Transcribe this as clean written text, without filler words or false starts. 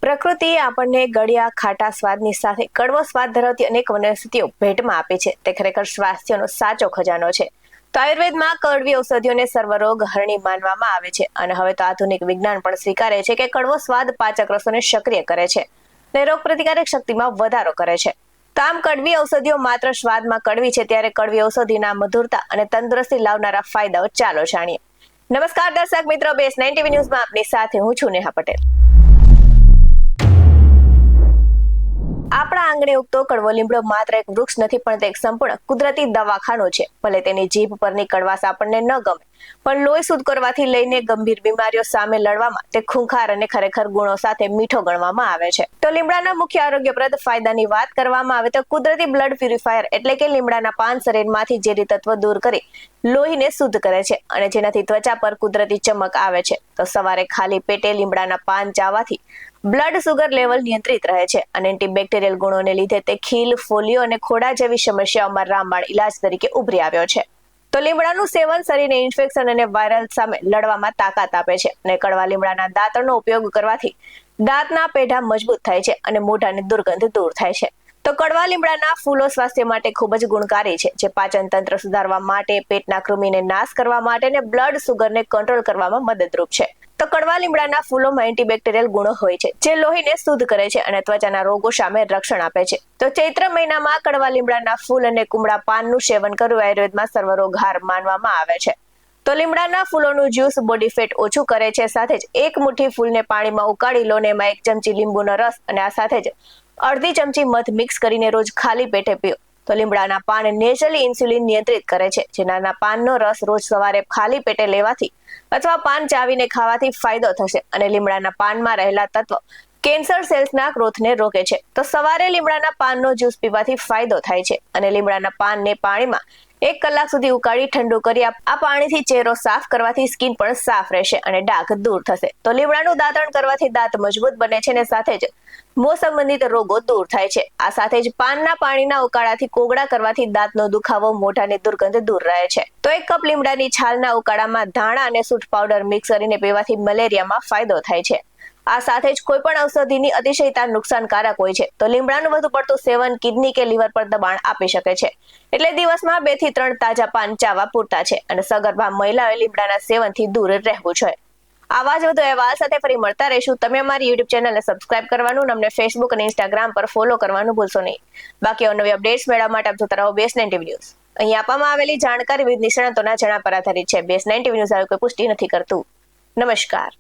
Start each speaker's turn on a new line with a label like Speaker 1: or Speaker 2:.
Speaker 1: પ્રકૃતિએ આપણને ગળ્યા ખાટા સ્વાદની સાથે કડવો સ્વાદ ધરાવતી અનેક વનસ્પતિઓ ભેટમાં આપી છે. તે ખરેખર સ્વાસ્થ્યનો સાચો ખજાનો છે. તો આયુર્વેદમાં કડવી ઔષધિઓને સર્વરોગ હરણી માનવામાં આવે છે અને હવે તો આધુનિક વિજ્ઞાન પણ સ્વીકારે છે કે કડવો સ્વાદ પાચક રસોને સક્રિય કરે છે અને રોગ પ્રતિકારક શક્તિમાં વધારો કરે છે. તો આમ કડવી ઔષધિઓ માત્ર સ્વાદમાં કડવી છે, ત્યારે કડવી ઔષધિના મધુરતા અને તંદુરસ્તી લાવનારા ફાયદાઓ ચાલો જાણીએ. નમસ્કાર દર્શક મિત્રો, BS9 TV ન્યૂઝમાં આપની સાથે હું છું નેહા પટેલ. આપણા આંગણે ઉગતો કડવો લીમડો માત્ર એક વૃક્ષ નથી, પણ તે એક સંપૂર્ણ કુદરતી દવાખાનું છે. ભલે તેની જીભ પરની કડવાશ આપણને ન ગમે, પણ લોહી શુદ્ધ કરવાથી લઈને ગંભીર બીમારીઓ સામે લડવામાં તે ખૂંખાર અને ખરેખર ગુણો સાથે મીઠો ગણવામાં આવે છે. તો લીમડાના મુખ્ય આરોગ્યપ્રદ ફાયદાની વાત કરવામાં આવે તો કુદરતી બ્લડ પ્યુરિફાયર એટલે કે લીમડાના પાન શરીરમાંથી ઝેરી તત્વ દૂર કરી લોહીને શુદ્ધ કરે છે અને જેનાથી ત્વચા પર કુદરતી ચમક આવે છે. તો સવારે ખાલી પેટે લીમડાના પાન ચાવવાથી બ્લડ સુગર લેવલ નિયંત્રિત રહે છે અને એન્ટીબેક્ટેરિયલ ગુણોને લીધે તે ખીલ, ફોલિયો અને ખોડા જેવી સમસ્યાઓમાં રામબાણ ઇલાજ તરીકે ઉભરી આવ્યો છે. તો લીમડાનું સેવન શરીરને ઇન્ફેક્શન અને વાયરલ સામે લડવામાં તાકાત આપે છે અને કડવા લીમડાના દાંતણનો ઉપયોગ કરવાથી દાંતના પેઢા મજબૂત થાય છે અને મોઢાની દુર્ગંધ દૂર થાય છે. તો કડવા લીમડાના ફૂલો સ્વાસ્થ્ય માટે ખૂબ જ ગુણકારી છે, જે પાચન તંત્ર સુધારવા માટે, પેટના કૃમિને નાશ કરવા માટે અને બ્લડ સુગરને કંટ્રોલ કરવામાં મદદરૂપ છે. તો કડવા લીમડાના ફૂલોમાં એન્ટીબેક્ટેરિયલ ગુણો હોય છે, જે લોહીને શુદ્ધ કરે છે અને ત્વચાના રોગો સામે રક્ષણ આપે છે. તો ચૈત્ર મહિનામાં કડવા લીમડાના ફૂલ અને કુમળા પાનનું સેવન કરવું આયુર્વેદમાં સર્વરોગહાર માનવામાં આવે છે. તો લીમડાના ફૂલોનું જ્યુસ બોડી ફેટ ઓછું કરે છે. સાથે જ એક મુઠ્ઠી ફૂલને પાણીમાં ઉકાળી લો ને એમાં 1 ચમચી લીંબુનો રસ અને આ સાથે જ અડધી ચમચી મધ મિક્સ કરીને રોજ ખાલી પેટે પીઓ. તો લીમડાના પાન નેચરલી ઇન્સ્યુલિન નિયંત્રિત કરે છે. જેના પાનનો રસ રોજ સવારે ખાલી પેટે લેવાથી અથવા પાન ચાવીને ખાવાથી ફાયદો થશે અને લીમડાના પાનમાં રહેલા તત્વ કેન્સર સેલ્સના ગ્રોથને રોકે છે. તો સવારે લીમડાના પાનનો જ્યુસ પીવાથી ફાયદો થાય છે અને લીમડાના પાનને પાણીમાં 1 કલાક સુધી ઉકાળી ઠંડુ કરી આ પાણીથી ચહેરો સાફ કરવાથી સ્કિન પણ સાફ રહેશે અને ડાઘ દૂર થશે. તો લીમડાનું દાંતણ કરવાથી દાંત મજબૂત બને છે અને સાથે જ મોં સંબંધિત રોગો દૂર થાય છે. આ સાથે જ પાનના પાણીના ઉકાળાથી કોગળા કરવાથી દાંતનો દુખાવો, મોઢાની દુર્ગંધ દૂર રહે છે. તો 1 કપ લીમડાની છાલના ઉકાળામાં ધાણા અને સૂંઠ પાવડર મિક્સ કરીને પીવાથી મલેરિયામાં ફાયદો થાય છે. આ સાથે જ કોઈ પણ ઔષધિની અતિશયતા નુકસાનકારક હોય છે. તો લીમડાનું વધુ પડતું સેવન કિડની કે લીવર પર દબાણ આપી શકે છે. એટલે દિવસમાં 2 થી 3 તાજા પાન ચાવવા પૂરતા છે અને સગર્ભા મહિલાઓએ લીમડાના સેવનથી દૂર રહેવું જોઈએ. આવા જ વધુ અહેવાલ સાથે ફરી મળતા રહીશું. તમે અમારી YouTube ચેનલને સબસ્ક્રાઇબ કરવાનું અને અમને Facebook અને Instagram પર ફોલો કરવાનું ભૂલશો નહીં. બાકી નવી અપડેટ્સ મેળવવા માટે આપ જોતા રહો BS9 TV ન્યૂઝ. અહીં આપવામાં આવેલી જાણકારી વિવિધ નિષ્ણાતોના જણાવ પર આધારિત છે. BS9 TV ન્યૂઝ કોઈ પુષ્ટિ નથી કરતું. નમસ્કાર.